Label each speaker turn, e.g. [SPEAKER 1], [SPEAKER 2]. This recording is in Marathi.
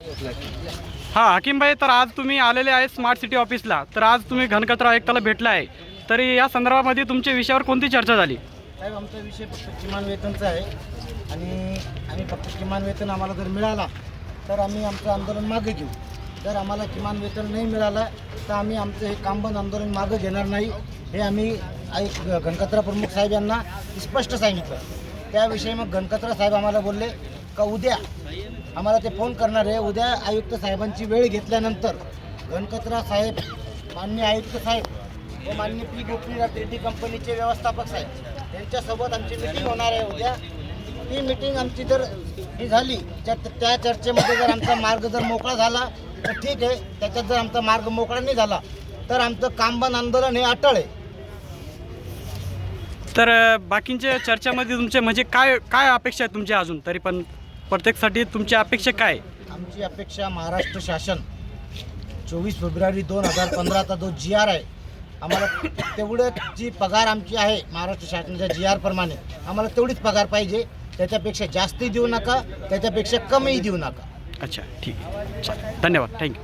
[SPEAKER 1] हां हाकीमभाई, तर आज तुम्ही आलेले आहे स्मार्ट सिटी ऑफिसला. तर आज तुम्ही घनकचरा आयुक्ताला भेटला आहे. तरी या संदर्भामध्ये तुमच्या विषयावर कोणती चर्चा झाली?
[SPEAKER 2] साहेब, आमचा विषय फक्त किमान वेतनचा आहे आणि आम्ही फक्त किमान वेतन आम्हाला जर मिळाला तर आम्ही आमचं आंदोलन मागे घेऊ. जर आम्हाला किमान वेतन नाही मिळालं तर आम्ही आमचं हे कामबंद आंदोलन मागं घेणार नाही. हे आम्ही घनकचरा प्रमुख साहेब यांना स्पष्ट सांगितलं. त्याविषयी मग घनकचरा साहेब आम्हाला बोलले का उद्या आम्हाला ते फोन करणार आहे. उद्या आयुक्त साहेबांची वेळ घेतल्यानंतर घनकचरा साहेब, माननीय आयुक्त साहेब व माननीय पी गोपी रेड्डी कंपनीचे व्यवस्थापक साहेब यांच्यासोबत आमची मिटिंग होणार आहे उद्या. ती मिटिंग आमची जर ही झाली त्या चर्चेमध्ये जर आमचा मार्ग जर मोकळा झाला तर ठीक आहे. त्याच्यात जर आमचा मार्ग मोकळा नाही झाला तर आमचं कामबंद आंदोलन हे अटळ आहे.
[SPEAKER 1] तर बाकींच्या चर्चामध्ये तुमचे म्हणजे काय काय अपेक्षा आहे तुमच्या अजून? तरी पण प्रत्येकसाठी तुमची अपेक्षा काय आहे?
[SPEAKER 2] आमची अपेक्षा महाराष्ट्र शासन 24 फेब्रुवारी 2015चा जो GR आहे, आम्हाला तेवढं जी पगार आमची आहे महाराष्ट्र शासनाच्या GR प्रमाणे आम्हाला तेवढीच पगार पाहिजे. त्याच्यापेक्षा जास्तही देऊ नका, त्याच्यापेक्षा कमीही देऊ नका.
[SPEAKER 1] अच्छा, ठीक आहे. धन्यवाद, थँक्यू.